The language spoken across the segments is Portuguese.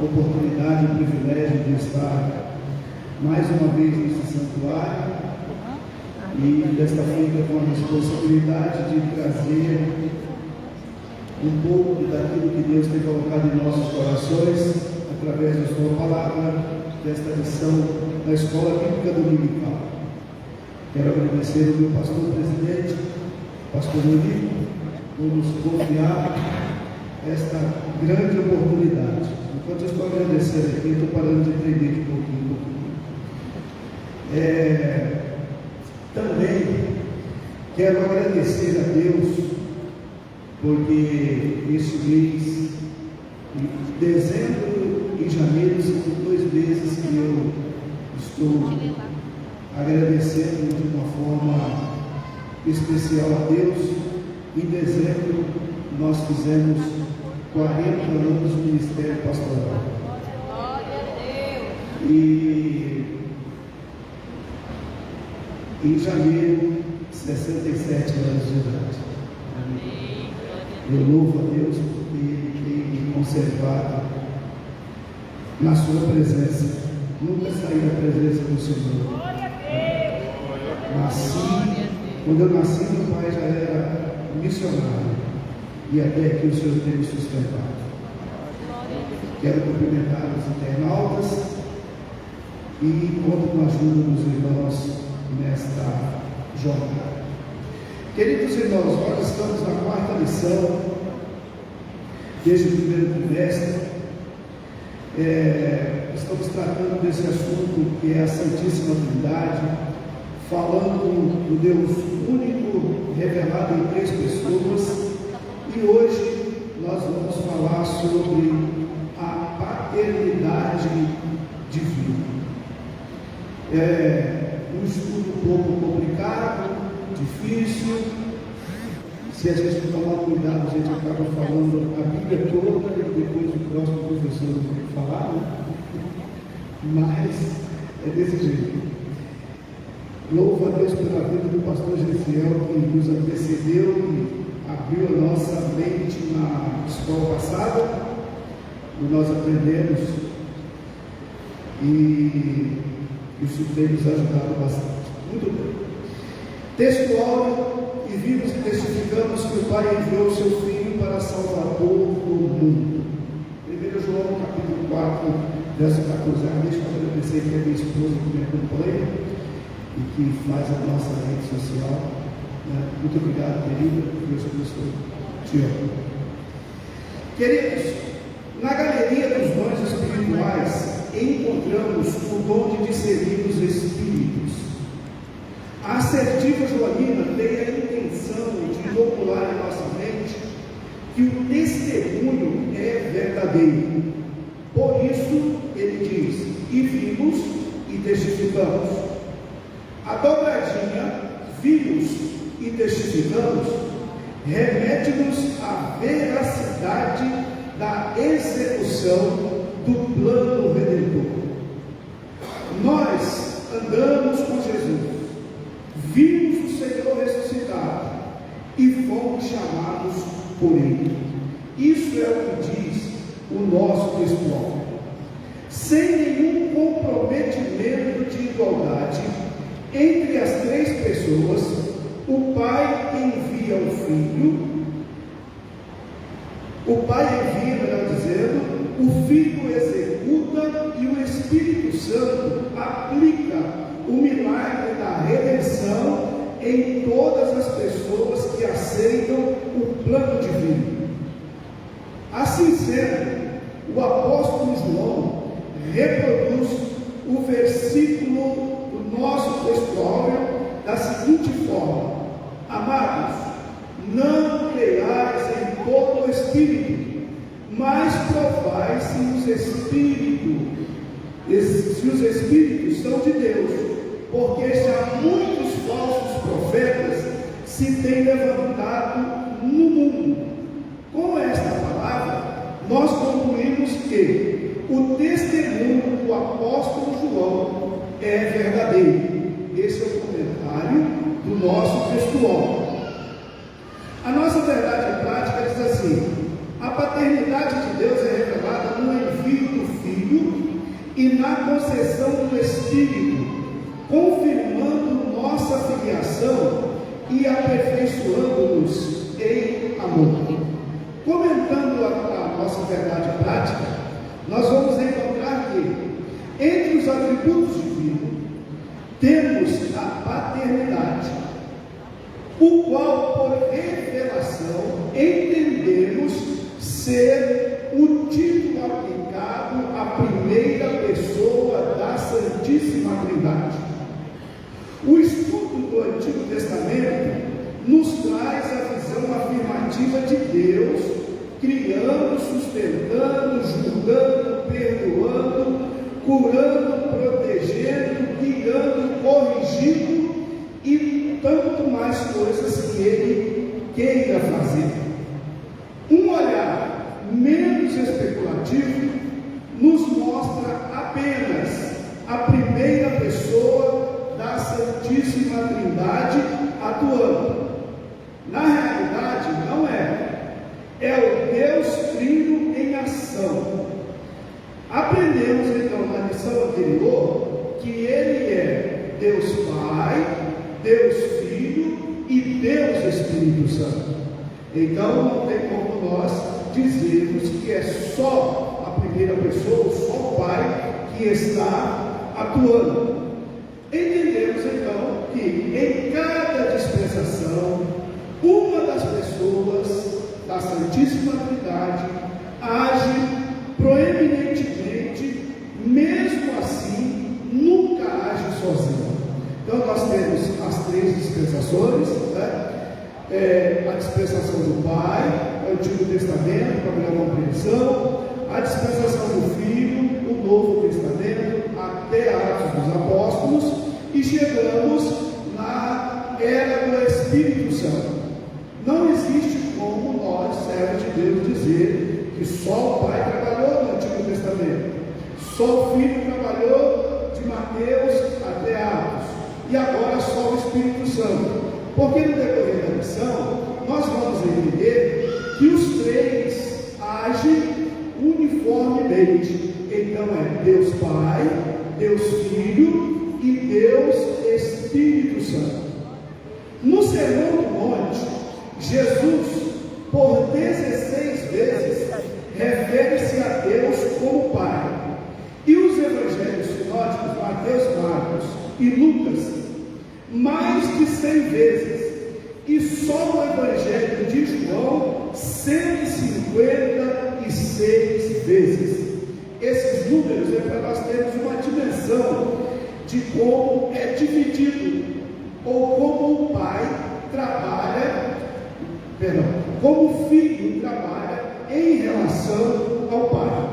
oportunidade e o privilégio de estar mais uma vez nesse santuário e desta feita com a responsabilidade de trazer um pouco daquilo que Deus tem colocado em nossos corações através da sua palavra, desta lição da Escola Bíblica Dominical. Quero agradecer ao meu pastor presidente, pastor Rodrigo, por nos confiar esta grande oportunidade. Enquanto eu estou agradecendo aqui, eu estou parando de aprender de pouquinho em pouquinho. Também quero agradecer a Deus, porque este mês, dezembro e janeiro, são 2 meses que eu estou agradecendo de uma forma especial a Deus. Em dezembro nós fizemos 40 anos de ministério pastoral. E em janeiro, 67 anos de idade. Eu louvo a Deus porque Ele tem me conservado na sua presença. Nunca saí da presença do Senhor. Quando eu nasci, meu pai já era missionário. E até aqui o Senhor tem me sustentado. Quero cumprimentar os internautas e conto com a ajuda dos irmãos nesta jornada. Queridos irmãos, nós estamos na 4ª lição, desde o primeiro trimestre. Estamos tratando desse assunto que é a Santíssima Trindade, falando do Deus único, revelado em 3 pessoas, e hoje nós vamos falar sobre a paternidade divina. Um estudo um pouco complicado, difícil. Se a gente não tomar cuidado, a gente acaba falando a Bíblia toda e depois o próximo professor não tem que falar, né? Mas é desse jeito. Louvo a Deus pela vida do pastor Gesiel, que nos antecedeu e abriu a nossa mente na escola passada, e nós aprendemos, e isso tem nos ajudado bastante. Muito bem. Textual: e vimos e testificamos que o Pai enviou o seu Filho para Salvador do mundo. 1 João capítulo 4, verso 14. Deixa eu agradecer que a minha esposa que me acompanha e que faz a nossa rede social. Muito obrigado, querida. Deus abençoe. Te amo. Queridos, na galeria dos dons espirituais encontramos o dom de discernir os espíritos. A assertiva Joanina tem a intenção de inocular em nossa mente que o testemunho é verdadeiro. Por isso, ele diz: e vimos e testificamos. A dobradinha, vimos e testificamos, remete-nos à veracidade da execução do plano redentor. Nós andamos com Jesus, vimos o Senhor ressuscitado e fomos chamados por Ele. Isso é o que diz o nosso textual. Sem nenhum comprometimento de igualdade entre as 3 pessoas, o Pai envia o Filho, melhor dizendo, o Filho executa e o Espírito Santo aplica o milagre da redenção em todas as pessoas que aceitam o plano divino. Assim sendo, o apóstolo João reproduz o versículo do nosso textual da seguinte forma: amados, não creiais em todo o Espírito, mas provai se os Espíritos são de Deus, porque já muitos falsos profetas se têm levantado no mundo. Com esta palavra, nós concluímos que o testemunho do apóstolo João é verdadeiro. Esse é o comentário do nosso textual. A nossa verdade prática diz assim: a paternidade de Deus é revelada no envio do e na concessão do Espírito, confirmando nossa filiação e aperfeiçoando-nos em amor. Comentando a nossa verdade prática, nós vamos encontrar que, entre os atributos divinos, temos a paternidade, o qual, por revelação, entendemos ser o título aplicado à primeira pessoa da Santíssima Trindade. O estudo do Antigo Testamento nos traz a visão afirmativa de Deus, criando, sustentando, julgando, perdoando, curando, protegendo, guiando, corrigindo e tanto mais coisas que Ele queira fazer. Um olhar menos especulativo nos mostra apenas a primeira pessoa da Santíssima Trindade atuando. Na realidade, não é. É o Deus Trino em ação. Aprendemos então na lição anterior que Ele é Deus Pai, Deus Filho e Deus Espírito Santo. Então não tem como nós dizermos que é só a primeira pessoa, só o Pai que está atuando. Entendemos então que em cada dispensação, uma das pessoas da Santíssima Trindade age proeminentemente, mesmo assim, nunca age sozinho. Então nós temos as três dispensações, né? A dispensação do Pai, o Antigo Testamento, para melhor compreensão, a dispensação do Filho, o Novo Testamento, até Atos dos Apóstolos, e chegamos na era do Espírito Santo. Não existe como nós, servos de Deus, dizer que só o Pai trabalhou no Antigo Testamento, só o Filho trabalhou de Mateus até Atos, e agora só o Espírito Santo. Porque no decorrer da missão, nós vamos entender que os três agem uniformemente. Então é Deus Pai, Deus Filho e Deus Espírito Santo. No Sermão do Monte, Jesus, por 16 vezes, refere-se a Deus como Pai. E os evangelhos sinóticos, Mateus, Marcos e Lucas, mais de 100 vezes. E só o evangelho de João, 156 vezes. Esses números é para nós termos uma dimensão de como é dividido, ou como o Pai trabalha, como o Filho trabalha em relação ao Pai.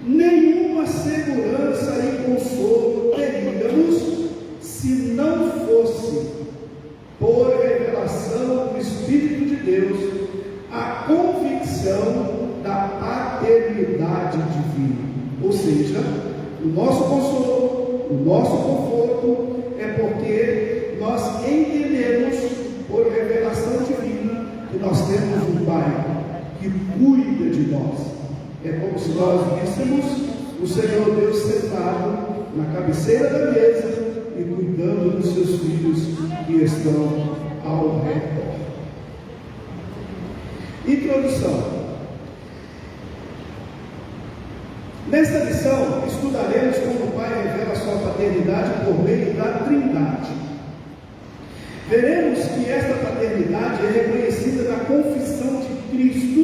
Nenhuma segurança e consolo teríamos se não fosse, por revelação do Espírito de Deus, a convicção da paternidade divina. Ou seja, o nosso consolo, o nosso conforto é porque nós entendemos, por revelação divina, que nós temos um Pai que cuida de nós. É como se nós víssemos o Senhor Deus sentado na cabeceira da mesa e cuidando dos seus filhos que estão ao redor. Introdução. Nesta lição, estudaremos como o Pai revela sua paternidade por meio da Trindade. Veremos que esta paternidade é reconhecida na confissão de Cristo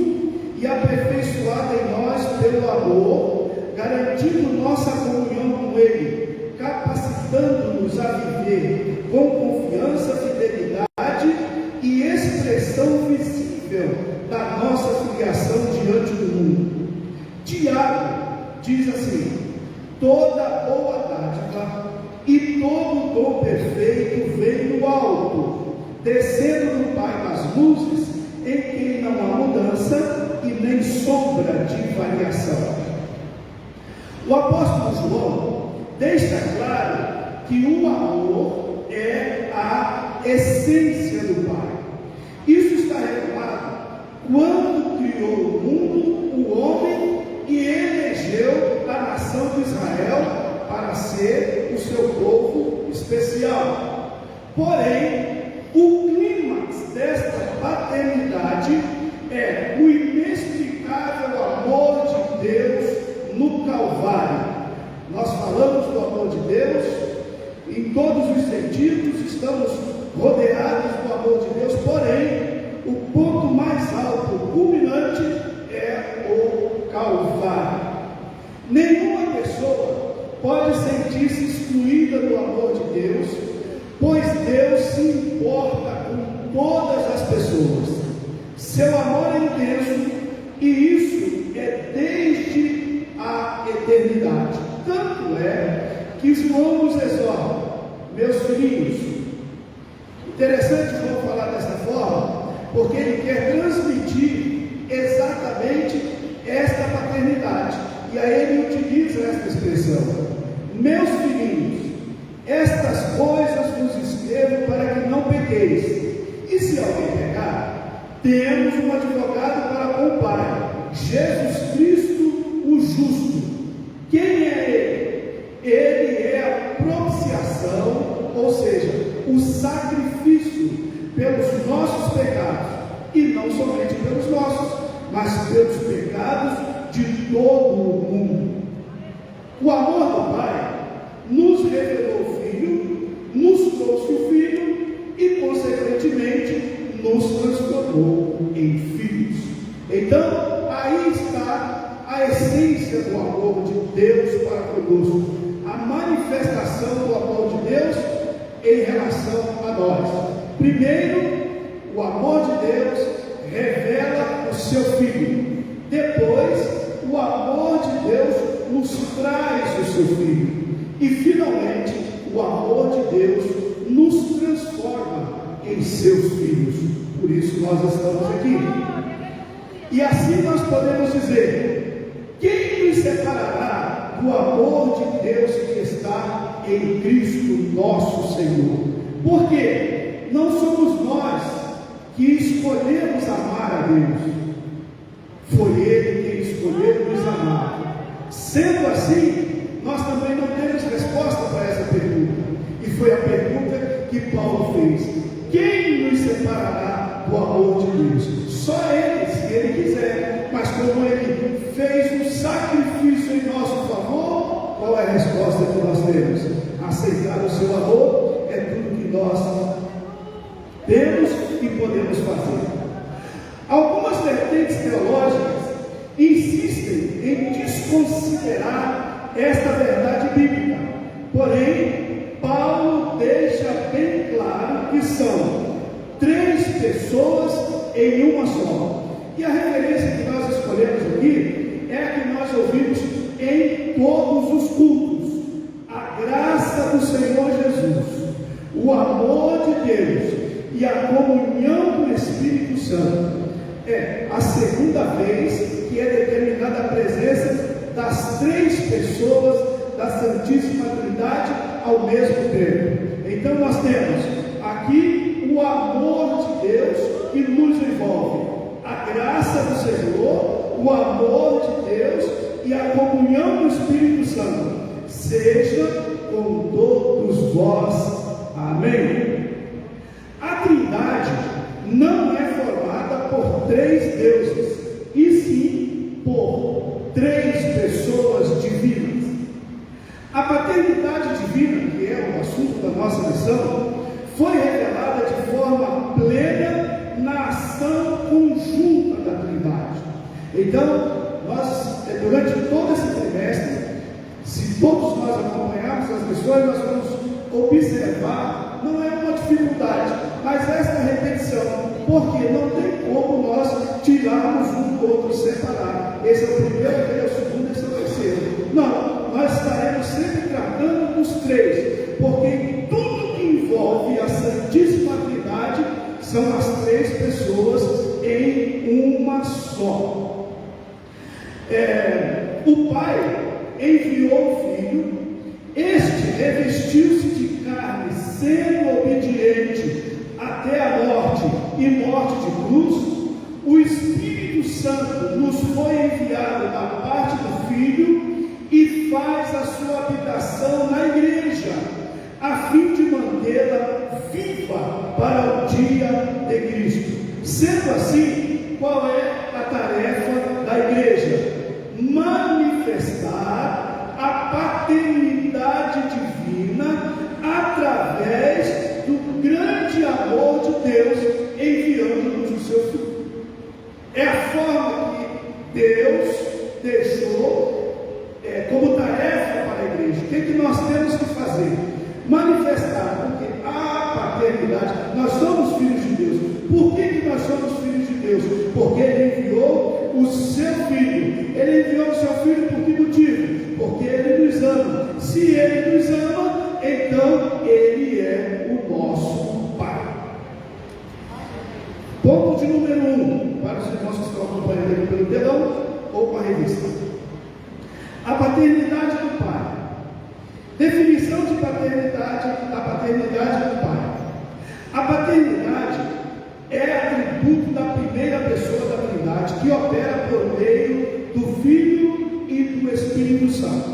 e aperfeiçoada em nós pelo amor, garantindo nossa comunhão com Ele, capacitando-nos a viver com confiança, fidelidade e expressão visível da nossa filiação diante do mundo. Tiago diz assim: toda boa dádiva e todo dom perfeito vem do alto, descendo do Pai das luzes, em quem não há mudança e nem sombra de variação. O apóstolo João deixa claro que o amor é a essência do Pai. Isso está revelado quando criou o mundo, o homem, e elegeu a nação de Israel para ser o seu povo especial. Porém, o clímax desta paternidade é o inexplicável amor de Deus no Calvário. Nós falamos do amor de Deus em todos os sentidos, estamos rodeados do amor de Deus, porém, o ponto mais alto, culminante, é o Calvário. Nenhuma pessoa pode sentir-se excluída do amor de Deus, pois Deus se importa com todas as pessoas. Seu amor é intenso e isso é desde a eternidade. Tanto é que João nos exorta, meus filhinhos. Interessante João falar dessa forma, porque ele quer transmitir exatamente esta paternidade. E aí ele utiliza esta expressão: meus filhinhos, estas coisas vos escrevo para que não pequeis. E se alguém pecar, temos um advogado para com o Pai, Jesus Cristo, o justo. Quem é ele? Ele é a propiciação, ou seja, o sacrifício pelos nossos pecados, e não somente pelos nossos, mas pelos pecados de todo o mundo. O amor do Pai nos revelou o Filho, nos trouxe o Filho e, consequentemente, nos transformou em filhos. Então, aí está a essência do amor de Deus para conosco, a manifestação do amor de Deus em relação a nós. Primeiro, o amor de Deus revela o seu Filho. Depois, o amor de Deus nos traz o seu Filho. E finalmente, o amor de Deus nos transforma em seus filhos. Por isso nós estamos aqui. E assim nós podemos dizer: quem nos separará do amor de Deus que está em Cristo nosso Senhor? Porque não somos nós que escolhemos amar a Deus, foi Ele quem escolheu nos amar. Sendo assim, nós também não temos resposta para essa pergunta, e foi a pergunta que Paulo fez: quem nos separará do amor de Deus? Só Ele, se Ele quiser. Mas como Ele fez um sacrifício em nosso favor, qual é a resposta que nós temos? Aceitar o seu amor é tudo que nós temos e podemos fazer. Algumas vertentes teológicas insistem em desconsiderar esta verdade bíblica, porém Paulo deixa bem claro que são três pessoas em uma só. E a referência que nós escolhemos aqui é a que nós ouvimos em todos os cultos: a graça do Senhor Jesus, o amor de Deus e a comunhão do Espírito Santo. É a segunda vez que é determinada a presença das três pessoas da Santíssima Trindade ao mesmo tempo. Então nós temos aqui o amor de Deus que nos envolve, a graça do Senhor, o amor de Deus e a comunhão do Espírito Santo. Seja com todos vós. Amém. A Trindade não é formada por três deuses, e sim por três pessoas divinas. A paternidade divina, que é o assunto da nossa lição, foi revelada de forma plena na ação conjunta da Trindade. Então, nós, durante todo esse trimestre, se todos nós acompanharmos as lições, nós vamos observar, não é uma dificuldade, mas esta repetição, porque não tem como nós tirarmos um do outro, separar. Esse é o primeiro rei, o segundo, esse é o terceiro. Não, nós estaremos sempre tratando dos três, porque tudo que envolve a Santíssima Trindade são as três pessoas em uma só. O Pai enviou o Filho, este revestiu-se de carne, sendo obediente até a morte e morte de cruz. O Espírito Santo nos foi enviado da parte do Filho e faz a sua habitação na igreja, a fim de mantê-la viva para o dia de Cristo. Sendo assim, qual é a tarefa da igreja? Manifestar a paternidade divina através do grande amor de Deus, enviando-nos o seu Filho. É a forma que Deus deixou como tarefa para a igreja. O que nós temos que fazer? Manifestar, porque a paternidade, nós somos filhos de Deus. Por que nós somos filhos de Deus? Porque Ele enviou o seu Filho. Ele enviou o seu Filho por que motivo? Porque Ele nos ama. Se Ele nos ama, então Ele é o nosso Pai. Ponto de número 1, para os irmãos que estão acompanhando aqui pelo telão ou com a revista. A paternidade do Pai. Definição de paternidade, da paternidade do Pai. A paternidade é atributo da primeira pessoa da Trindade, que opera por meio do Filho e do Espírito Santo.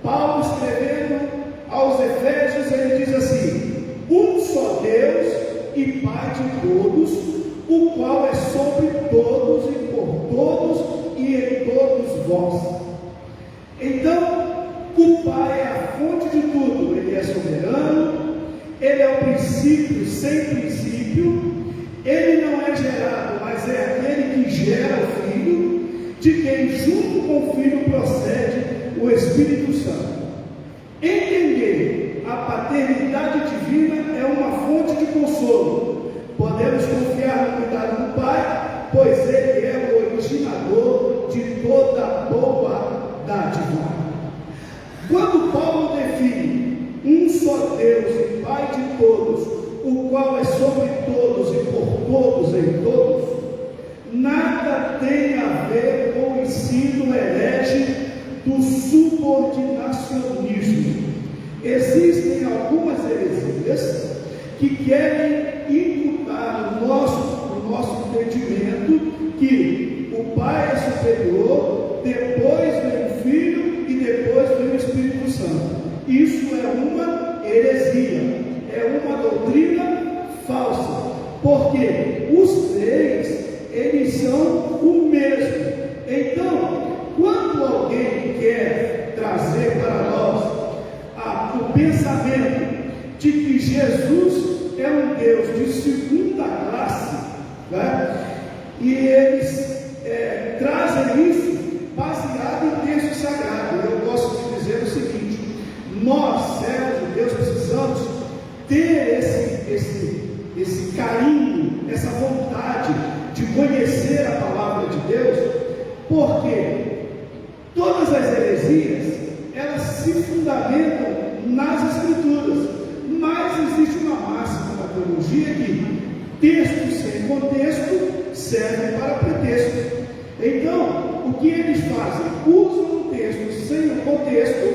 Paulo, escrevendo aos Efésios, ele diz assim: um só Deus e Pai de todos, o qual é sobre todos e por todos e em todos vós. Então, o Pai é a fonte de tudo. Ele é soberano, Ele é o princípio sem princípio, Ele não é gerado, mas é aquele que gera o Filho, de quem junto com o Filho procede o Espírito Santo. Entender a paternidade divina é uma fonte de consolo. Podemos confiar no cuidado do Pai, pois Ele é o originador de toda boa dádiva. Quando Paulo define um só Deus e Pai de todos, o qual é sobre todos e por todos em todos, nada tem a ver com o ensino herege do subordinacionismo. Existem algumas heresias que querem imputar no nosso entendimento que o Pai é superior, depois vem o Filho e depois vem o Espírito Santo. Isso é uma heresia, é uma doutrina falsa, porque os três, eles são o mesmo. Então, quando alguém quer trazer para nós o pensamento de que Jesus é um Deus de segunda classe, né? E eles trazem isso baseado em texto sagrado. Eu gosto de dizer o seguinte: nós, servos de Deus, precisamos ter esse carinho, essa vontade de conhecer a palavra de Deus, porque todas as heresias, elas se fundamentam nas Escrituras, mas existe uma máxima na teologia que texto sem contexto serve para pretexto. Então, o que eles fazem? Usam um texto sem o contexto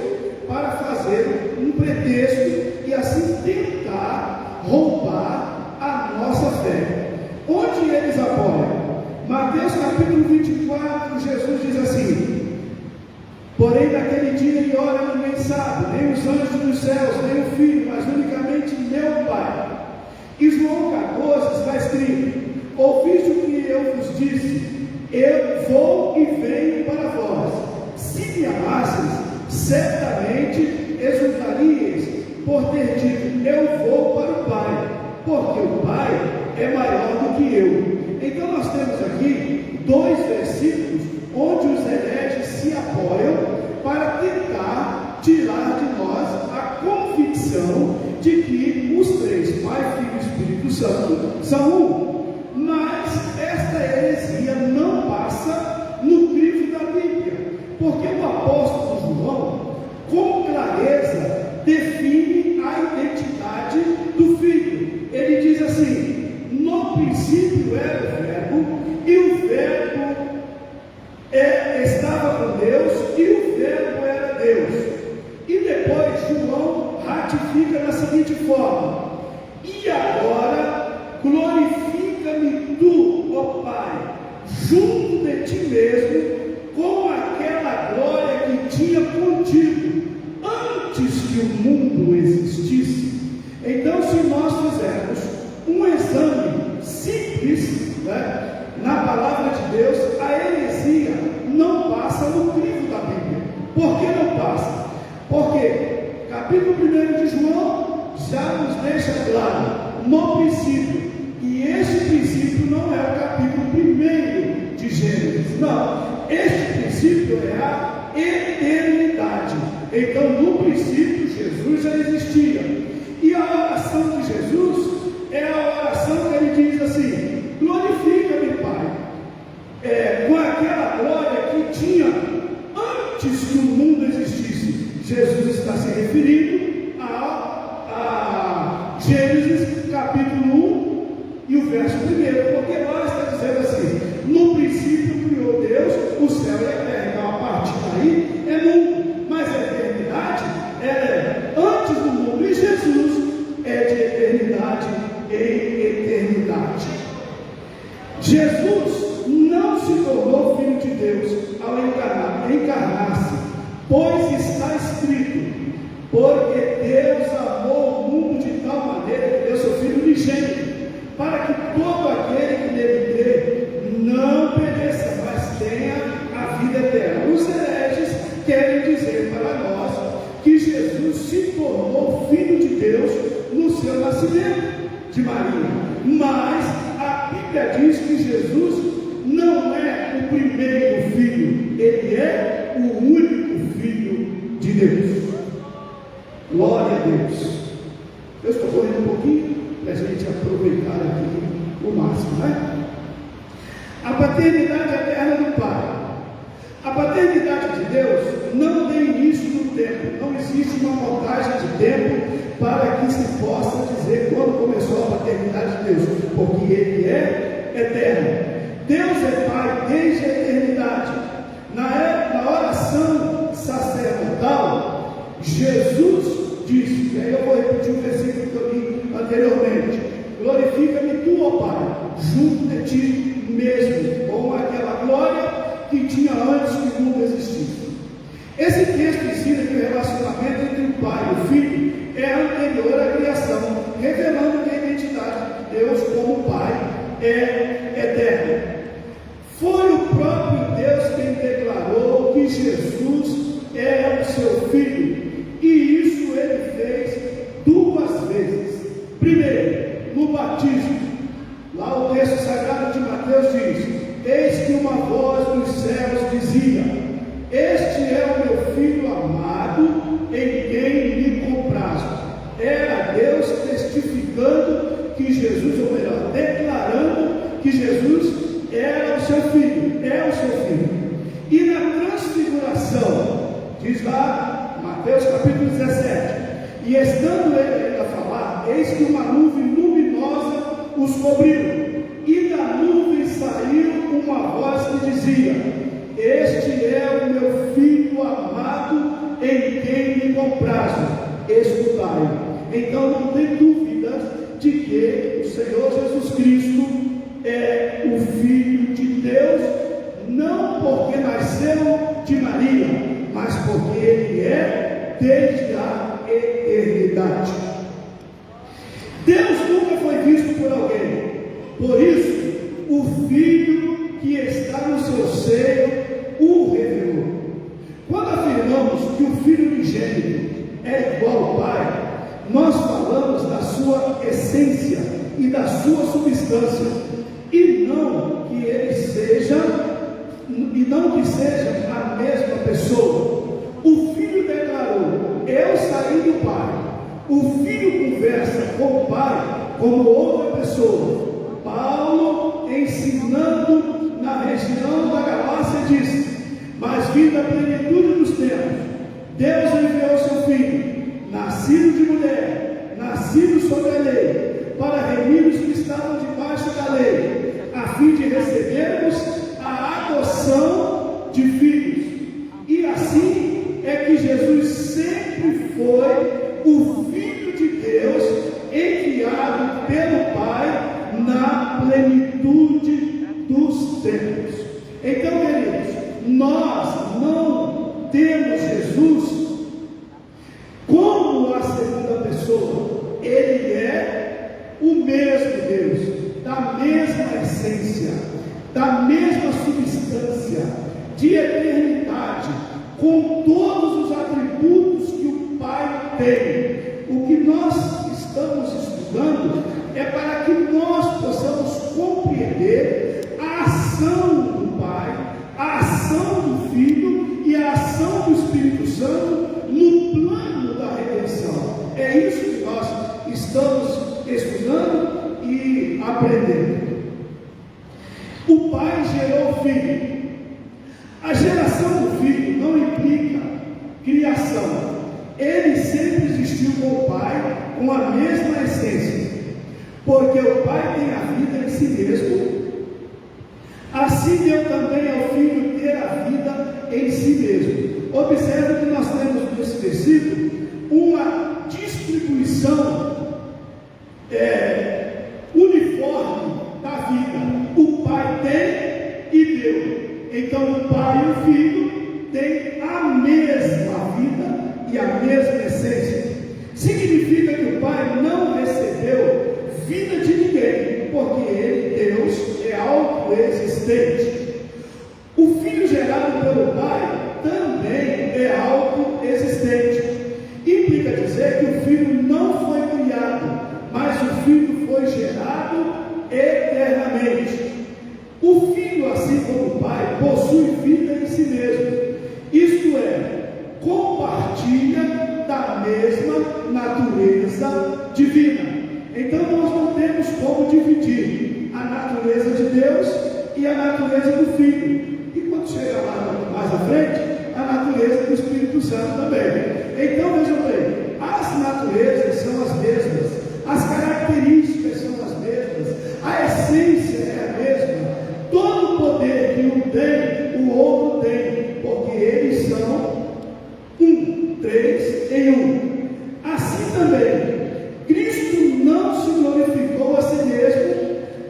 para fazer um pretexto e assim tentar roubar a nossa fé. Onde eles apoiam? Mateus capítulo 24, Jesus diz assim: porém naquele dia ele ora, ninguém sabe, nem os anjos dos céus, nem o Filho, mas unicamente meu Pai. E João 14 está escrito: ouviste o que eu vos disse, eu vou e venho para vós. Se me amasseis, certamente exultaríeis por ter dito: eu vou para o Pai, porque o Pai é maior do que eu. Então nós temos aqui dois versículos onde os hereges se apoiam para tentar tirar de nós a convicção de que os três, Pai, Filho e Espírito Santo, são um. Mas esta heresia não passa no crivo da Bíblia, porque o apóstolo João, com clareza, define a identidade do Filho. Ele diz assim: no princípio era o Verbo, e o Verbo estava com Deus, e o Verbo era Deus. E depois João ratifica da seguinte forma: e agora glorifica-me tu, ó Pai, junto de ti mesmo, com aquela glória que tinha contigo que o mundo existisse. Então, se nós fizermos um exame simples, né, na palavra de Deus, a heresia não passa no crivo da Bíblia. Por que não passa? Porque capítulo 1 de João já nos deixa claro, no princípio, e este princípio não é o capítulo 1 de Gênesis, não, este princípio é a eternidade. Então, no princípio, Jesus já existia, e a oração de Jesus é a oração que ele diz assim: glorifica-me, Pai, com aquela glória que tinha antes que o mundo existisse. Jesus está se referindo a Gênesis capítulo 1 e o verso 1, porque lá está dizendo assim: no princípio criou Deus o céu e a terra. Então, a partir daí é mundo, mas a eternidade é antes do mundo, e Jesus é de eternidade em eternidade. Jesus não se tornou filho de Deus ao encarnar-se, pois está escrito: porque Deus amou o mundo de tal maneira que deu seu Filho unigênito, para que todo aquele que nele crê não pereça, mas tenha a vida eterna. Os hereges querem dizer para nós que Jesus se tornou Filho de Deus no seu nascimento de Maria, mas a Bíblia diz que Jesus não é o primeiro filho, ele é o único Filho de Deus. Glória a Deus. Eu estou correndo um pouquinho para a gente aproveitar aqui o máximo, né? A paternidade eterna do Pai. A paternidade de Deus não tem início no tempo, não existe uma contagem de tempo para que se possa dizer quando começou a paternidade de Deus, porque Ele é eterno. Deus é Pai desde a eternidade. Na oração sacerdotal, Jesus disse, e aí eu vou repetir o versículo que eu li anteriormente: glorifica-me tu, ó Pai, junto de ti mesmo, com aquela glória que tinha antes que o mundo existisse. Esse texto ensina que o relacionamento entre o Pai e o Filho é anterior à criação, revelando que a identidade de Deus como Pai é eterna. Foi o próprio Deus quem declarou que Jesus é o seu Filho, e isso ele fez duas vezes. Primeiro, no batismo. Lá o texto sagrado de Mateus diz: eis que uma voz dos céus dizia: este é o meu Filho amado, em quem me comprazo. Era Deus testificando que Jesus, ou melhor, declarando que Jesus era o seu Filho, é o seu Filho. E na transfiguração, diz lá, Mateus capítulo 17: e estando ele ainda a falar, eis que uma nuvem luminosa os cobriu, e da nuvem saiu uma voz que dizia: este é o meu Filho amado, em quem me comprazo, escutai. Então não tem dúvida de que o Senhor Jesus Cristo é o Filho de Deus, não porque nasceu de Maria, mas porque Ele é desde a eternidade. Deus nunca foi visto por alguém, por isso o Filho que está no seu seio o revelou. Quando afirmamos que o Filho unigênito é igual ao Pai, nós falamos da sua essência e da sua substância, e não que ele seja, e não que seja a mesma pessoa. O Filho declarou: eu saí do Pai. O Filho conversa com o Pai como outra pessoa. Paulo, ensinando na região da Galácia, disse: mas vindo a plenitude dos tempos, Deus enviou seu Filho, nascido de mulher, nascido sob a lei, para remir os que estavam debaixo da lei, a fim de recebermos a adoção de filhos. E assim é que Jesus sempre foi o Filho de Deus, enviado pelo Pai na plenitude dos tempos. Então, queridos, nós não temos Jesus como mesmo Deus, da mesma essência, da mesma substância, de eternidade, com todos os atributos que o Pai tem. O que nós estamos estudando é para que nós possamos compreender a ação do Pai, a ação do Filho e a ação do Espírito Santo no plano da redenção. É isso que nós estamos estudando e aprendendo. O Pai gerou o Filho. A geração do Filho não implica criação. Ele sempre existiu com o Pai com a mesma essência, porque o Pai tem a vida em si mesmo. Assim deu também ao Filho ter a vida em si mesmo. Observe que nós temos nesse versículo uma distribuição uniforme da vida. O Pai tem e deu. Então o Pai e o Filho têm a mesma vida e a mesma essência. Significa que o Pai não recebeu vida de ninguém, porque Ele, Deus, é autoexistente. O Filho gerado pelo Pai também é autoexistente. Implica dizer que o Filho não foi criado, mas o Filho foi gerado eternamente. O Filho, assim como o Pai, possui vida em si mesmo, isto é, compartilha da mesma natureza divina. Então nós não temos como dividir a natureza de Deus e a natureza do Filho. E quando chega lá mais à frente, a natureza do Espírito Santo também. Então vejam bem, as naturezas são as mesmas, as características são as mesmas, a essência é a mesma. Todo o poder que um tem, o outro tem, porque eles são três em um. Assim também, Cristo não se glorificou a si mesmo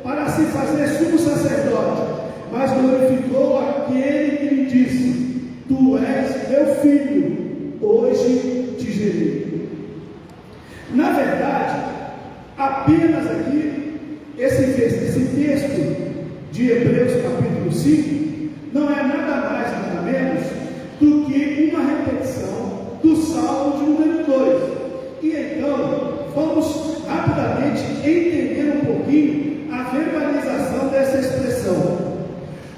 para se fazer sumo sacerdote, mas glorificou aquele que lhe disse: Tu és meu filho, hoje te gerei. Na verdade, apenas aqui, esse texto de Hebreus capítulo 5 não é nada mais nada menos do que uma repetição do Salmo de número 2. E então, vamos rapidamente entender um pouquinho a verbalização dessa expressão.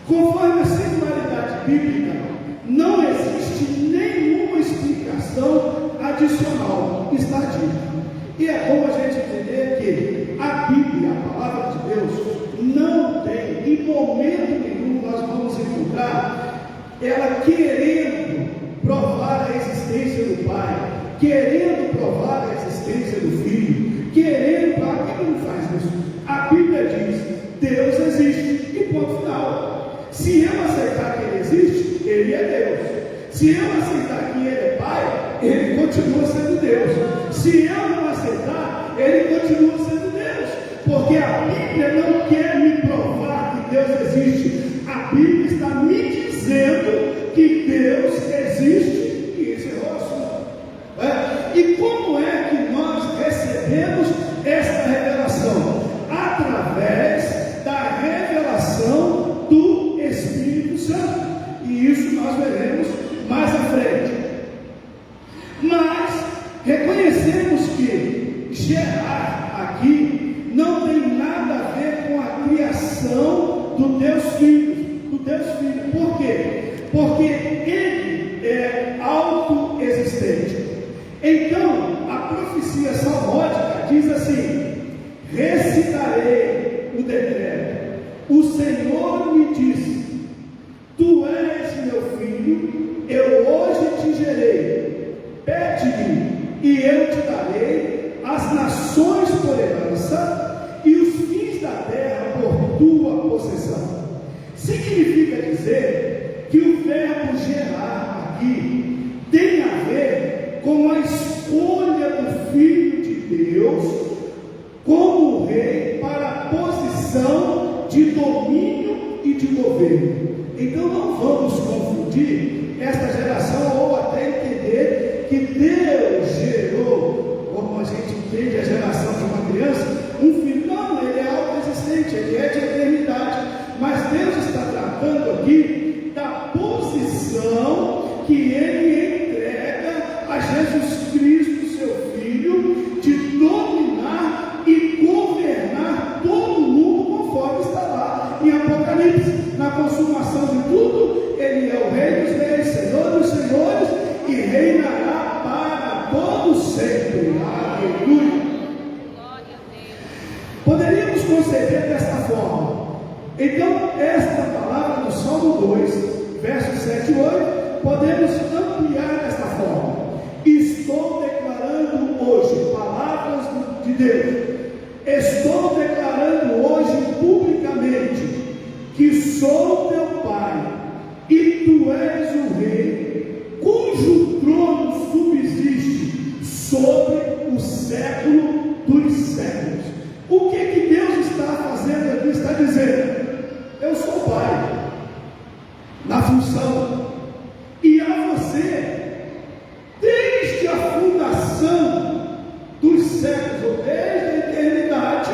Conforme a singularidade bíblica, não existe nenhuma explicação adicional, está dito. E é bom a gente entender que a Bíblia, a palavra de Deus, não tem, em momento nenhum, nós vamos encontrar ela querendo provar a existência do Pai, querendo provar a existência do Filho, querendo, a Bíblia não faz isso. A Bíblia diz: Deus existe, e ponto final. Se eu aceitar que Ele existe, Ele é Deus. Se eu aceitar que Ele é Pai, Ele continua sendo Deus. Se eu não aceitar, Ele continua sendo Deus, porque a Bíblia não quer me provar que Deus existe. A Bíblia está me dizendo que Deus existe e encerrou o assunto. E como é que nós recebemos esta revelação? Através da revelação do Espírito Santo. E isso nós veremos mais à frente. Mas reconhecemos que gerar aqui não tem nada a ver com a criação do Deus Filho. Por quê? Porque Ele é autoexistente. Então, a profecia salmódica diz assim: recitarei o decreto. O Senhor me disse: Tu és meu filho, eu hoje te gerei. Pede-me, e eu te darei as nações por herança e os fins da terra por tua possessão. Significa dizer que o verbo gerar aqui tem a ver com a escolha do Filho de Deus como rei para a posição de domínio e de governo. Então não vamos confundir esta geração ou até entender que Deus gerou, como a gente entende a geração de uma criança, um filho. Não, Jesus Cristo, seu Filho, de dominar e governar todo mundo, conforme está lá em Apocalipse. Na consumação de tudo, Ele é o Rei dos Reis, Senhor dos Senhores, e reinará para todo sempre. Aleluia. Poderíamos conceber desta forma. Então, esta palavra do Salmo 2, versos 7 e 8, podemos ampliar desta forma. Estou declarando hoje, palavras de Deus, estou declarando hoje publicamente que sou teu Pai e tu és o Rei, cujo trono subsiste sobre o século dos séculos. O que Deus está fazendo aqui? Está dizendo: eu sou Pai, na função, e a você, desde a fundação dos séculos, ou desde a eternidade,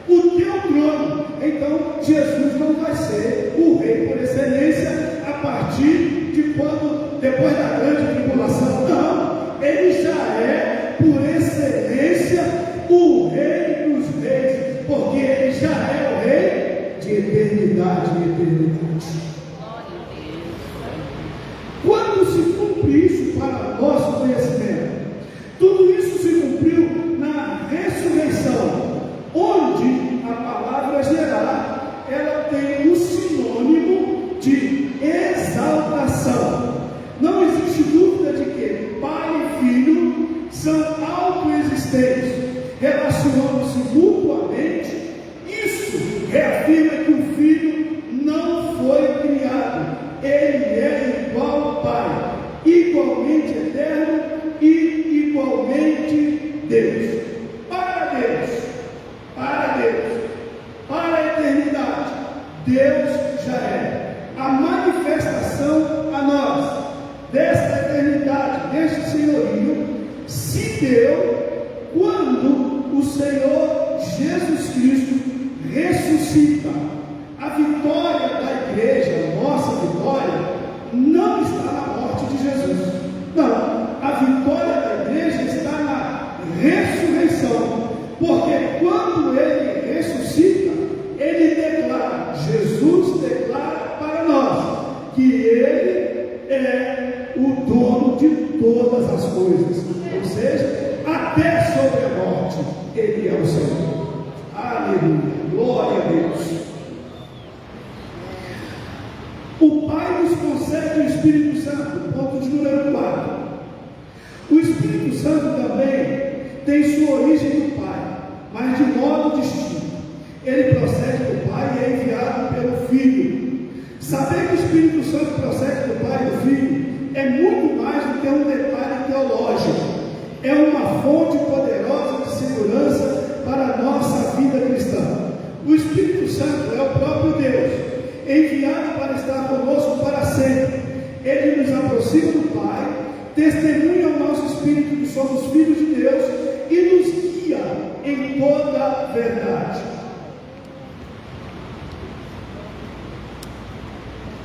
o teu trono. Então, Jesus não vai ser o Rei por excelência a partir de quando, depois da grande tribulação. Não, Ele já é por excelência o Rei dos Reis, porque Ele já é o Rei de eternidade e eternidade. Quando se cumpre isso para nosso conhecimento? Tudo isso se cumpriu na ressurreição, onde a palavra gerar, ela tem o sinônimo de exaltação. Não existe dúvida de que Pai e Filho são autoexistentes, relacionando-se mutuamente. Isso reafirma que o Filho não foi criado, Ele é igual ao Pai, igualmente eterno e igualmente Deus. Para a eternidade, Deus já é. A manifestação a nós desta eternidade, deste senhorio, se deu quando o Senhor Jesus Cristo ressuscita. A vitória da igreja, nossa vitória, não está na morte de Jesus. Não, a vitória da igreja está na ressurreição. Porque quando Ele ressuscita, Ele declara, Jesus declara para nós, que Ele é o dono de todas as coisas. Ou seja, até sobre a morte, Ele é o Senhor. Aleluia, glória a Deus. O Pai nos concede o Espírito Santo, ponto de número 4. O Espírito Santo também tem sua origem no Pai, mas de modo distinto. Ele procede do Pai e é enviado pelo Filho. Saber que o Espírito Santo procede do Pai e do Filho é muito mais do que um detalhe teológico. É uma fonte poderosa de segurança para a nossa vida cristã. O Espírito Santo é o próprio Deus, enviado para estar conosco para sempre. Ele nos aproxima do Pai, testemunha ao nosso espírito que somos filhos de Deus e nos guia em toda a verdade.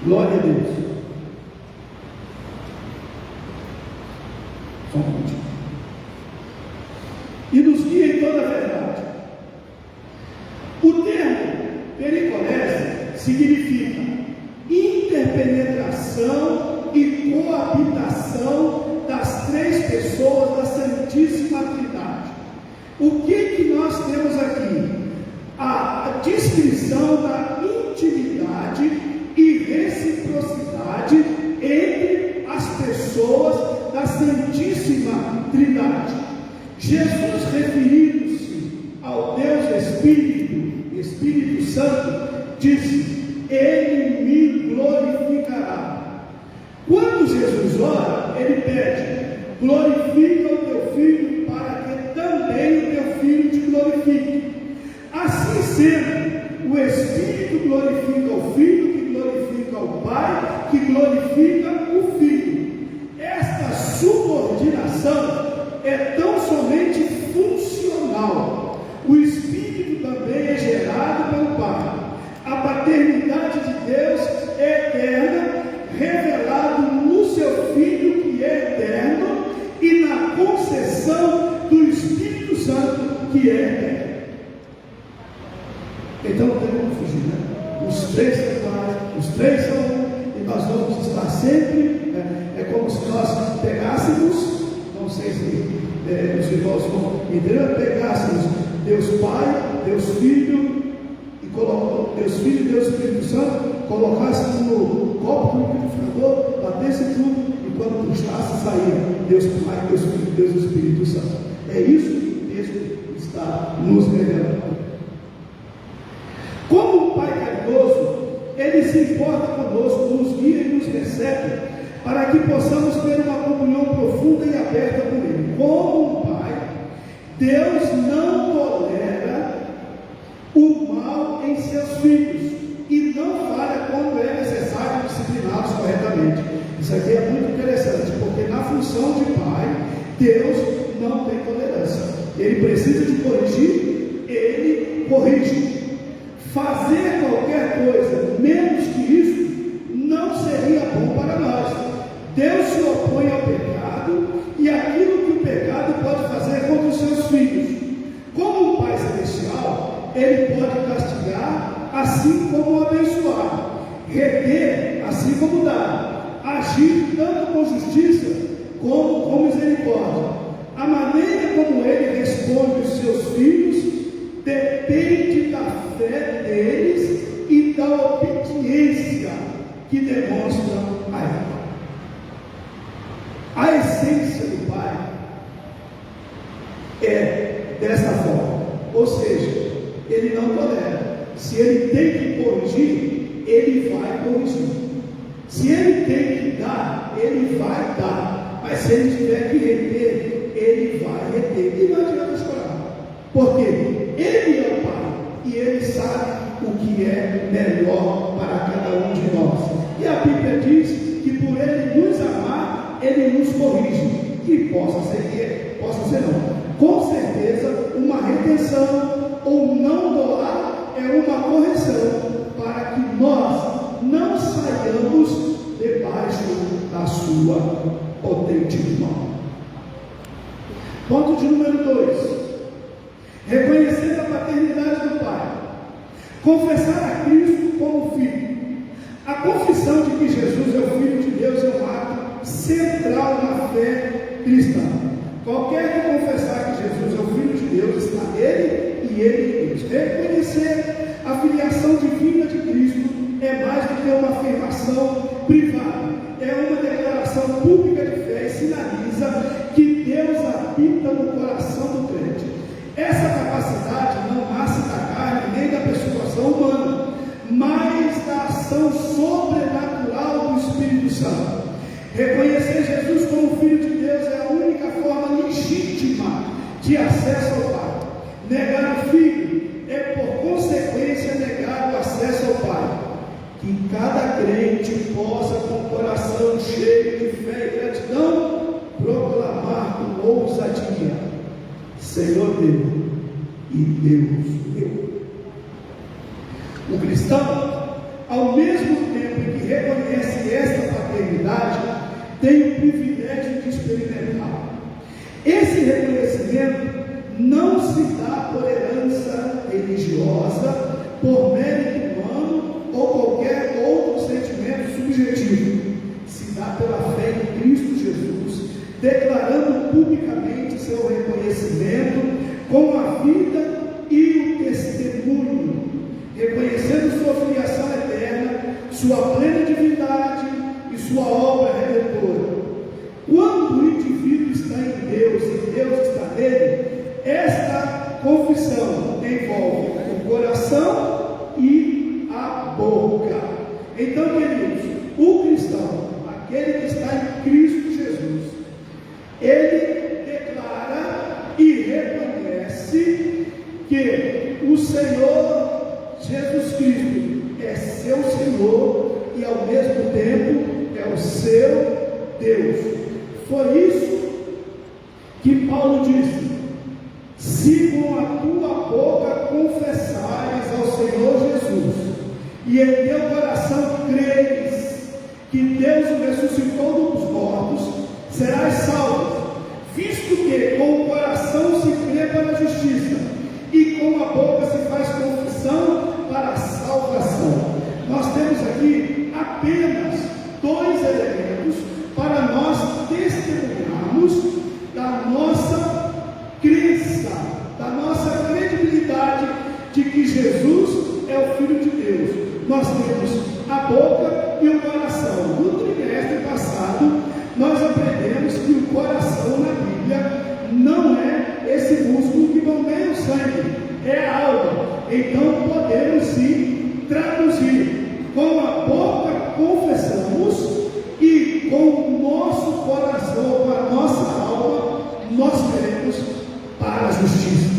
Glória a Deus. Só um pouquinho. E nos guia em toda a verdade. O termo pericolese significa interpenetração e coabitação das três pessoas da Santíssima Trindade. O que nós temos aqui? A descrição da intimidade e reciprocidade entre as pessoas da Santíssima Trindade. Jesus, referindo-se ao Deus Espírito Santo, disse: Ele me glorificará. Quando Jesus ora, Ele pede: glorifica o teu Filho, para que também o teu Filho te glorifique. Assim sendo, o Espírito glorifica o Filho, que glorifica o Pai, que glorifica o Filho. Esta subordinação é tão somente funcional. O Espírito também é gerado pelo Pai. A paternidade de Deus é eterna, revelado no seu Filho, que é eterno, e sei se os irmãos vão entender, pegássemos Deus Pai, Deus Filho, e Deus Filho e Deus Espírito Santo, colocássemos no copo do liquidificador, batesse tudo, e quando puxasse, saía Deus Pai, Deus Filho, Deus Espírito Santo. É isso que o texto está nos revelando. Como o Pai caridoso, Ele se importa conosco, nos guia e nos recebe, para que possamos ter uma comunhão profunda e aberta com Ele. Como um Pai, Deus não tolera o mal em seus filhos e não falha quando é necessário discipliná-los corretamente. Isso aqui é muito interessante, porque na função de Pai, Deus não tem tolerância. Ele precisa de corrigir, Ele corrige. Fazer qualquer coisa menos que isso não seria bom para nós. Deus se opõe ao pecado e aquilo que o pecado pode fazer contra os seus filhos. Como um Pai celestial, Ele pode castigar assim como abençoar, reter assim como dar, agir tanto com justiça como com misericórdia. A maneira como Ele responde os seus filhos depende da fé deles e da obediência que demonstram a Ele. A essência do Pai é dessa forma, ou seja, Ele não tolera. Se Ele tem que corrigir, Ele vai corrigir. Se Ele tem que dar, Ele vai dar. Mas se Ele tiver que reter, Ele vai reter. E não adianta chorar, porque Ele é o Pai e Ele sabe o que é melhor para cada um de nós. E a Bíblia diz que por Ele nos amar, Ele nos corrige. E possa ser não. Com certeza, uma retenção ou não doar é uma correção para que nós não saiamos debaixo da sua potente mão. Ponto de número 2. Reconhecer a paternidade do Pai. Confessar a Cristo como Filho. A confissão de que Jesus é o Filho de Deus é um ato central na fé cristã. Qualquer que confessar que Jesus é o Filho de Deus está nele e ele em Deus. Reconhecer a filiação divina de Cristo é mais do que uma afirmação privada. É uma declaração pública de fé e sinaliza que Deus habita no coração do crente. Essa capacidade não nasce da carne nem da persuasão humana, mas da ação sobrenatural do Espírito Santo. Reconhecer Jesus como Filho de Deus é a única forma legítima de acesso ao Pai. Negar o Filho é, por consequência, negar o acesso ao Pai. Que cada crente possa, com o coração cheio de fé e gratidão, proclamar com ousadia: Senhor Deus e Deus meu. O cristão, ao mesmo tempo que reconhece esta paternidade, tem o privilégio de experimentar. Esse reconhecimento não se dá por herança religiosa, por mérito humano ou qualquer outro sentimento subjetivo. Se dá pela fé em Cristo Jesus, declarando publicamente seu reconhecimento com a vida e o testemunho, reconhecendo sua filiação eterna, sua plena divindade e sua obra redentora. Quando o indivíduo está em Deus e Deus está nele, esta confissão envolve o coração e a boca. Então, queridos, o cristão, aquele que está em Cristo Jesus, ele declara e reconhece que o Senhor Jesus Cristo é seu Senhor e ao mesmo tempo é o seu Deus. Foi isso que Paulo disse: se com a tua boca confessares ao Senhor Jesus e em teu coração creres que Deus o ressuscitou dos mortos, serás salvo, visto que com o coração se crê para a justiça e com a boca se faz confissão para a salvação. Nós temos aqui apenas dois elementos para nós testemunharmos da nós temos a boca e o coração. No trimestre passado, nós aprendemos que o coração na Bíblia não é esse músculo que bombeia o sangue, é a alma. Então podemos sim traduzir: com a boca confessamos e com o nosso coração, com a nossa alma, nós queremos para a justiça.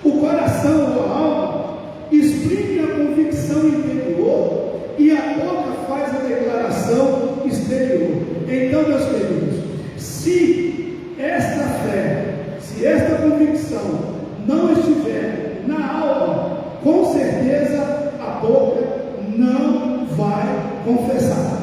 O coração ou a alma exprime a convicção interior e a boca faz a declaração exterior. Então, meus queridos, se esta fé, se esta convicção não estiver na alma, com certeza a boca não vai confessar.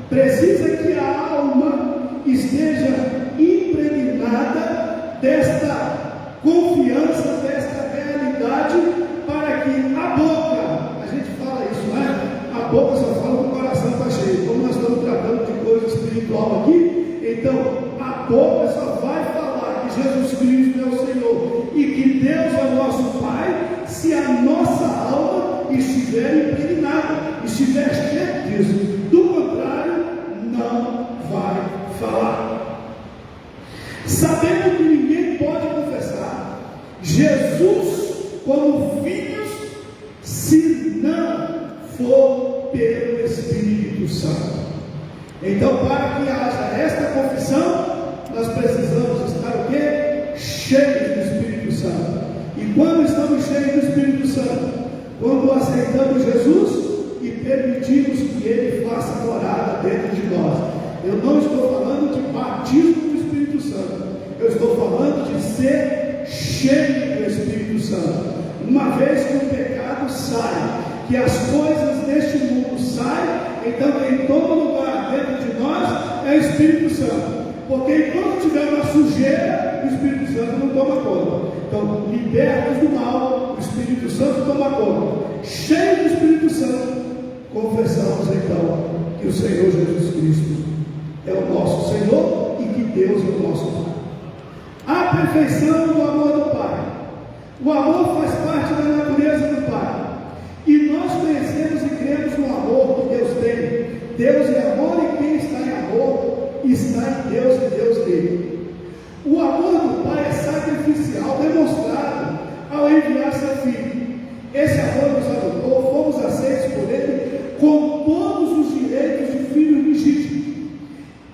Precisa que a alma esteja impregnada desta confiança, desta realidade, para que a boca, a gente fala isso, né? A boca só fala que o coração está cheio. Como nós estamos tratando de coisa espiritual aqui, então a boca só vai falar que Jesus Cristo é o Senhor e que Deus é o nosso Pai, se a nossa alma estiver impregnada, estiver cheia disso. Do contrário, não vai falar. Sabendo que ninguém pode confessar Jesus como filhos, se não for pelo Espírito Santo. Então, para que haja esta confissão, nós precisamos estar o quê? Cheios do Espírito Santo. E quando estamos cheios do Espírito Santo? Quando aceitamos Jesus e permitimos que Ele faça morada dentro de nós. Eu não estou falando de batismo do Espírito Santo, eu estou falando de ser cheio do Espírito Santo. Uma vez que o pecado sai, que as coisas deste mundo saem, então quem toma lugar dentro de nós é o Espírito Santo. Porque enquanto tiver uma sujeira, o Espírito Santo não toma conta. Então, libertos do mal, o Espírito Santo toma conta. Cheio do Espírito Santo, confessamos então que o Senhor Jesus Cristo é o nosso Senhor e que Deus é o nosso Pai. A perfeição do amor do Pai. O amor faz parte da natureza do Pai. E nós conhecemos e cremos no amor que Deus tem. Deus é amor e quem está em amor está em Deus e Deus nele. O amor do Pai é sacrificial, demonstrado ao enviar seu Filho. Esse amor nos adotou, fomos aceitos por Ele com todos os direitos de filho legítimo.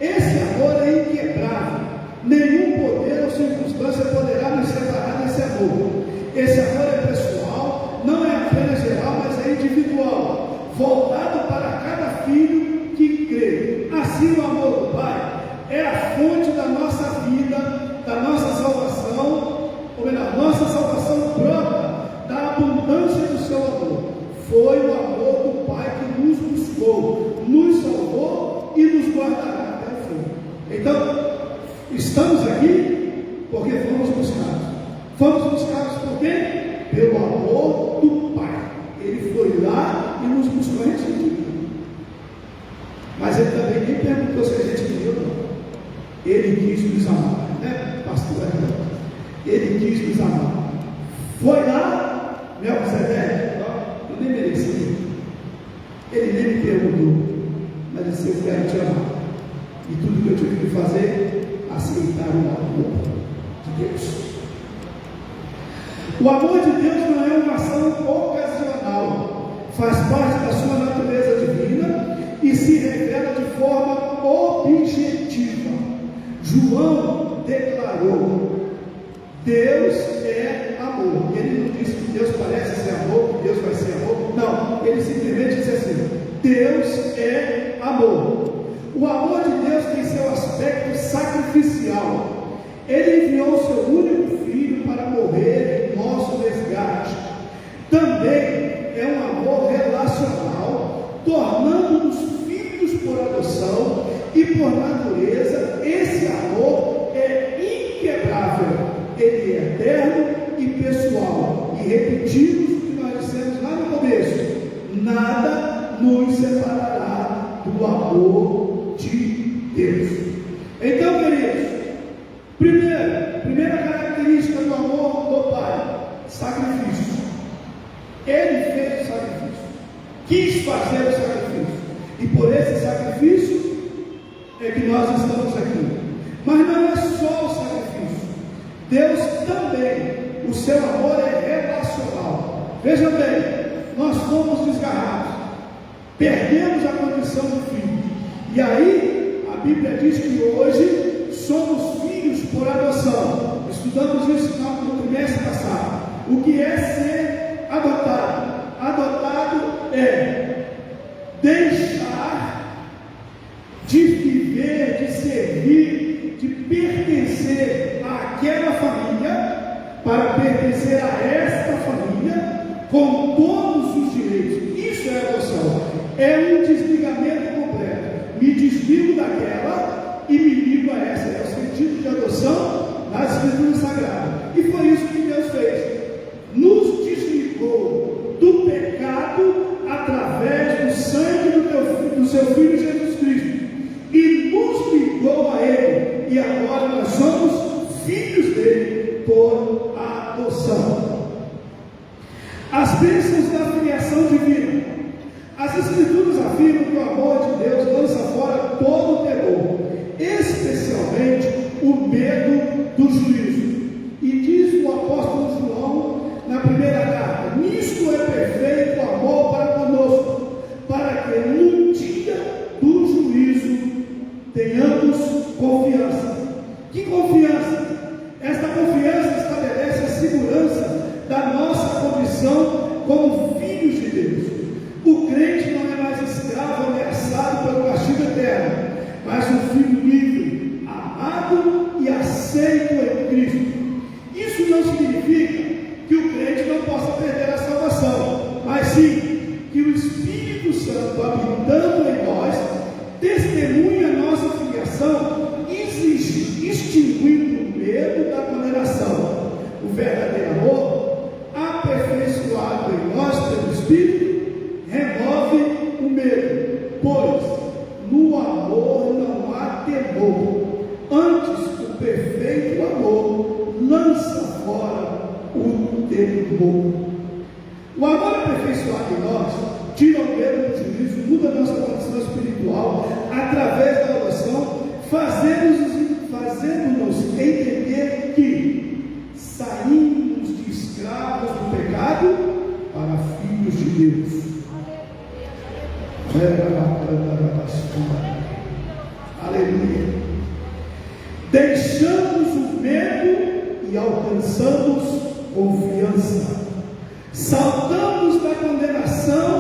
Esse amor é inquebrável. Nenhum poder ou circunstância poderá nos separar desse amor. Esse amor é pessoal, não é apenas geral, mas é individual, voltado para cada filho que crê. Assim, o amor do Pai é a fonte da nossa vida, da nossa salvação, ou melhor, nossa salvação brota da abundância do seu amor. Foi o amor do Pai que nos buscou, nos salvou e nos guardará até o fim. Então, estamos aqui porque fomos buscados. Fomos buscados por quê? Pelo amor do Pai. Ele foi lá e nos buscou. A gente não queria. Mas Ele também nem perguntou se a gente queria ou não. Ele quis nos amar, né, pastor? Ele quis nos amar. Foi lá, Melquisedeque, eu nem merecia. Ele nem me perguntou, mas disse: eu quero te amar. E tudo que eu tive que fazer, aceitar o amor de Deus. O amor de Deus não é uma ação ocasional, faz parte da sua natureza divina e se revela de forma objetiva. João declarou: Deus é amor. Ele não disse que Deus parece ser amor, que Deus vai ser amor. Não, ele simplesmente disse assim: Deus é amor. O amor de Deus tem seu aspecto sacrificial. Ele enviou o seu único filho para morrer em nosso resgate. Também é um amor relacional, tornando-nos filhos por adoção, e por natureza esse amor é inquebrável, ele é eterno e pessoal. E repetimos o que nós dissemos lá no começo: nada nos separará do amor de Deus. Então, queridos, primeira característica do amor do Pai: sacrifício. Ele fez o sacrifício. quis fazer o sacrifício, e por esse sacrifício é que nós estamos aqui. Mas não é só o sacrifício, Deus também, o seu amor é relacional. Veja bem, nós fomos desgarrados, perdemos a condição de filho, e aí a Bíblia diz que hoje somos filhos por adoção. Estudamos isso no trimestre passado. O que é ser adotado? Adotado é deixar de viver, de servir, de pertencer àquela família para pertencer a esta família com todos os direitos. Isso é adoção. É um desligamento completo. Me desligo daquela e me ligo a essa. É o sentido de adoção nas Escrituras Sagradas. E foi isso que Deus fez. Nos desligou do pecado através do sangue do seu Filho Jesus Cristo, e nos ligou a Ele, e agora nós somos filhos dele por adoção. As bênçãos da filiação divina. As Escrituras afirmam que o amor de Deus lança fora todo o temor, especialmente o medo do juízo. E diz o apóstolo João na primeira carta: nisto é perfeito o amor para conosco, para que no dia do juízo tenhamos confiança. Que confiança? Esta confiança estabelece a segurança da nossa condição como filhos de Deus. O crente não é mais escravo ameaçado pelo castigo eterno, mas um filho livre, amado e aceito em Cristo. Isso não significa que o crente não possa perder a salvação, mas sim que o Espírito Santo habitando em nós testemunha nossa filiação, extinguindo o medo da condenação. O verdadeiro amor, aperfeiçoado em nós pelo Espírito, remove o medo, pois no amor não há temor. Antes, o perfeito amor lança fora o temor. O amor aperfeiçoado em nós tira o medo do juízo, muda a nossa condição espiritual através da adoção, fazendo-nos entender que saímos de escravos do pecado para filhos de Deus. Aleluia. Deixamos o medo e alcançamos confiança. Saltamos da condenação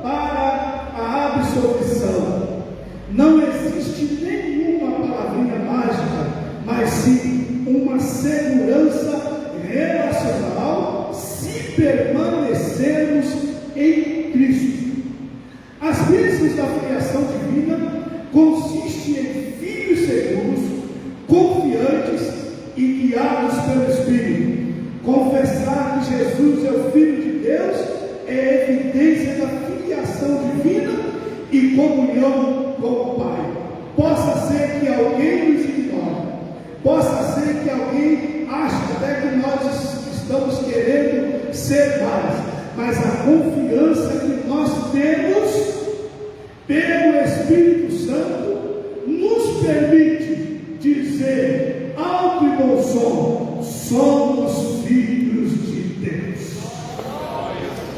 para a absolvição. Não existe nenhuma palavrinha mágica, mas sim uma segurança relacional se permanecermos em Cristo. As bênçãos da filiação divina consistem em filhos seguros, confiantes e guiados pelo Espírito. Confessar que Jesus é o Filho de Deus é evidência da filiação divina e comunhão com o Pai. Possa ser que alguém nos ignore, possa ser que alguém ache até que nós estamos querendo ser mais, mas a confiança que nós temos pelo Espírito Santo nos permite dizer alto e bom som: somos filhos de Deus.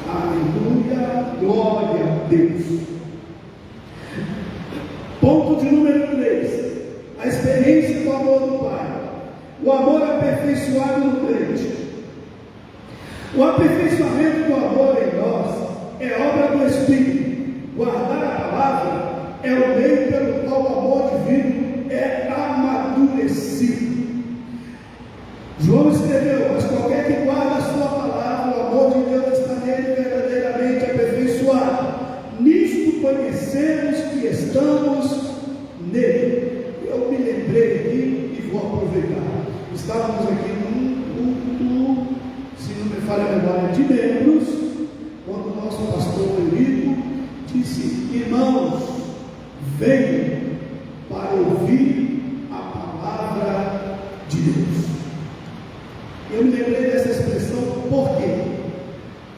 Aleluia, glória a Deus. Ponto de número 3: a experiência do amor do Pai. O amor aperfeiçoado no crente. O aperfeiçoamento do amor em nós é obra do Espírito. Guardar a palavra é o meio pelo qual o amor divino é amadurecido. João escreveu: mas qualquer que guarda a sua palavra, o amor de Deus está nele verdadeiramente aperfeiçoado. Nisto conhecemos que estamos nele. Eu me lembrei aqui e vou aproveitar. Estávamos aqui num culto, se não me falha a memória, de membros, quando o nosso pastor Eurico disse: irmãos, venham para ouvir a palavra de Deus. Eu me lembrei dessa expressão porque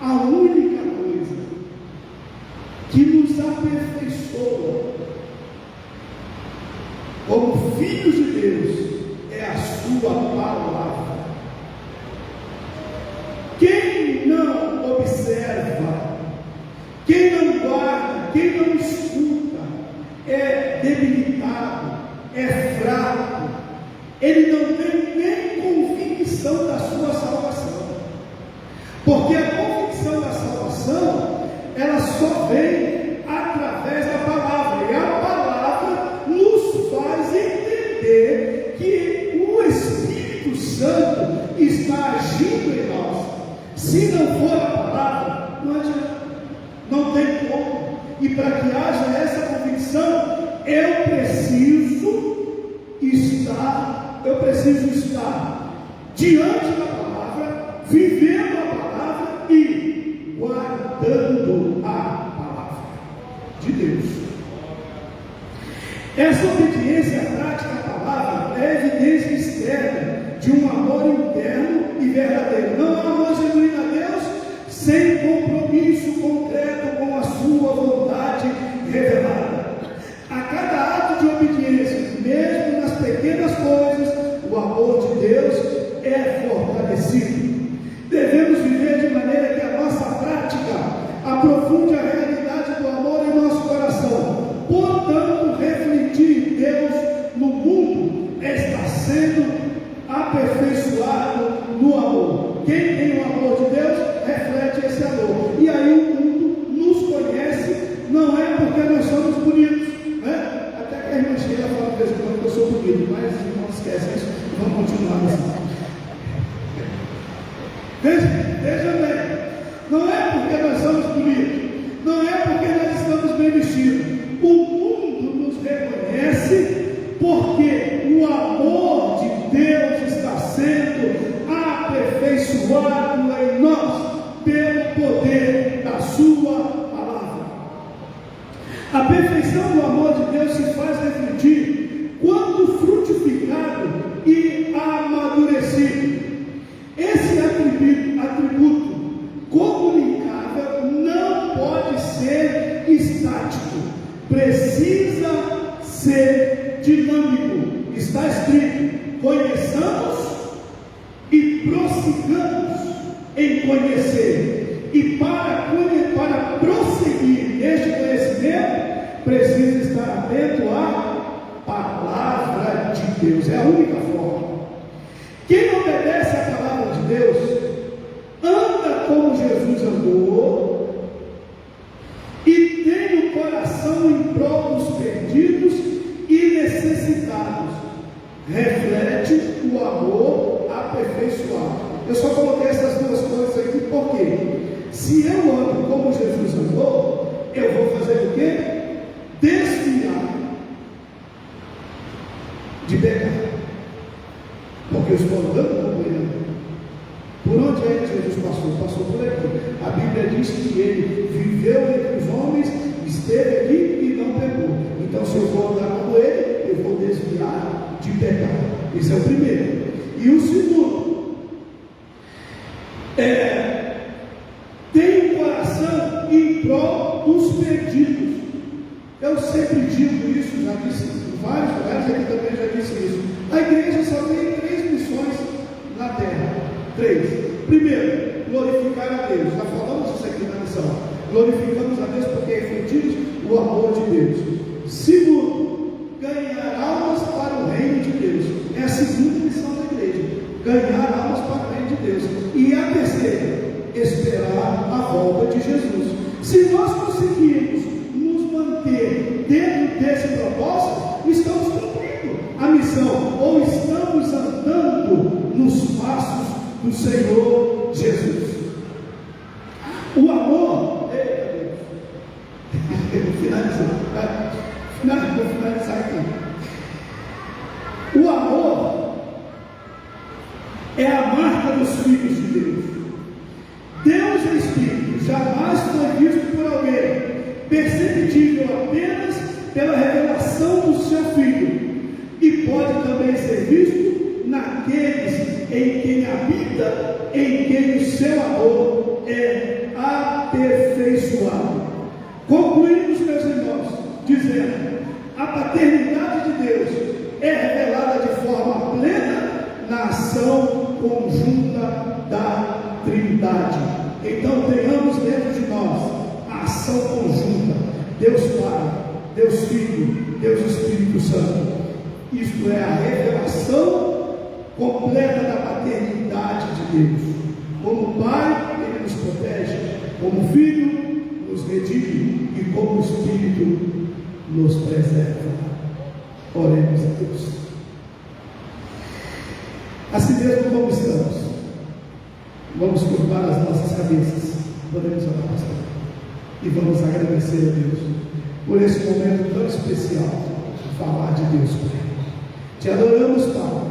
a única coisa convicção da sua salvação. Porque a convicção da salvação, ela só vem através da palavra. E a palavra nos faz entender que o Espírito Santo está agindo em nós. Se não for a palavra, não adianta. Não tem como. E para que haja essa convicção, eu preciso estar diante da palavra, vivendo a palavra e guardando a palavra de Deus. Essa obediência prática à palavra é evidência externa de um amor interno e verdadeiro. Não há amor genuíno a Deus sem compromisso concreto com a sua vontade revelada. A cada ato de obediência, mesmo nas pequenas coisas, o amor de Deus é fortalecido. Devemos viver de maneira que a nossa prática aprofunde a realidade do amor em nosso coração. Portanto, refletir Deus no mundo está sendo aperfeiçoado no amor. Quem tem o amor de Deus reflete esse amor. E aí o mundo nos conhece, não é porque nós somos bonitos, né? Até que a irmã Sheila fala de vez em quando que eu sou bonito, mas não esquece isso, vamos continuar assim. Veja bem, não é porque nós somos bonitos, não é porque nós estamos bem vestidos. O mundo nos reconhece porque o amor de Deus está sendo aperfeiçoado em nós pelo poder da sua palavra. A perfeição do amor de Deus se faz refletir quando frutificado e amadurecido. Esse atributo comunicável não pode ser estático, precisa ser dinâmico. Está escrito: conheçamos e prossigamos em conhecer. E para prosseguir neste conhecimento, precisa estar atento à palavra de Deus. É a única forma. Quem obedece à palavra de Deus anda como Jesus andou e tem o coração em prol dos perdidos e necessitados. Reflete o amor aperfeiçoado. Eu só coloquei essas duas coisas aqui porque se eu ando como Jesus andou, eu vou fazer o quê? Desviar de pecar. Porque eu estou andando como ele. Por onde é que Jesus passou? Passou por aqui. A Bíblia diz que ele viveu entre os homens, esteve aqui e não pecou. Então, se eu vou andar como ele, eu vou desviar de pecar. Esse é o primeiro. E o segundo, tem um coração em prol dos perdidos. Eu sempre digo isso, já disse em vários lugares, aqui também já disse isso. A igreja só tem 3 missões na terra. 3. Primeiro, glorificar a Deus. Já falamos isso aqui na missão. Glorificamos a Deus porque refletimos o amor de Deus. Segundo, ganhar almas para o reino de Deus. É a segunda missão da igreja. Ganhar almas para o reino de Deus. E a terceira, esperar a volta de Jesus. Se nós conseguirmos nos manter dentro desse propósito, estamos cumprindo a missão, ou estamos andando nos passos do Senhor Jesus. O amor, vou finalizar aqui. O amor é a marca dos filhos de Deus. Deus é Espírito, jamais foi visto por alguém, perceptível apenas pela revelação do seu Filho, e pode também ser visto naqueles em quem habita, em quem o seu amor é aperfeiçoado. Concluímos, meus irmãos, dizendo: a paternidade de Deus é revelada de forma plena na ação conjunta da Trindade. Então tenhamos dentro de nós a ação conjunta: Deus Pai, Deus Filho, Deus Espírito Santo. Isto é a revelação completa da paternidade de Deus. Como Pai, Ele nos protege. Como Filho, nos redime. E como Espírito, nos preserva. Oremos a Deus. Assim mesmo como estamos, vamos curvar as nossas cabeças. Podemos orar, pastor. E vamos agradecer a Deus por esse momento tão especial de falar de Deus, Pai. Te adoramos, Pai,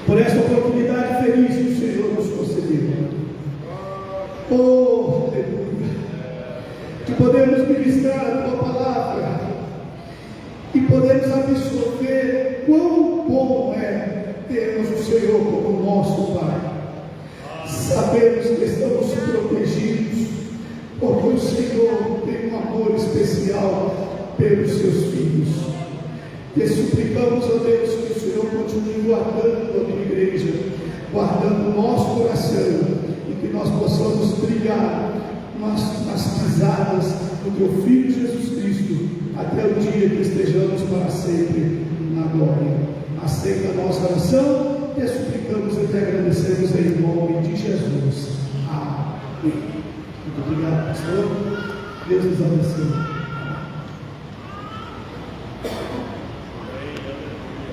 por esta oportunidade feliz que o Senhor nos concedeu. Oh, aleluia! Que podemos ministrar a Tua palavra e podemos absorver quão bom é termos o Senhor como nosso Pai. Sabemos que estamos protegidos, porque o Senhor tem um amor especial pelos seus filhos. Te suplicamos, ó Deus, que o Senhor continue guardando a tua igreja, guardando o nosso coração, e que nós possamos brilhar nas pisadas do teu Filho Jesus Cristo, até o dia que estejamos para sempre na glória. Aceita a nossa oração, te suplicamos e te agradecemos em nome de Jesus. Amém. Muito obrigado, pastor. Deus nos abençoe.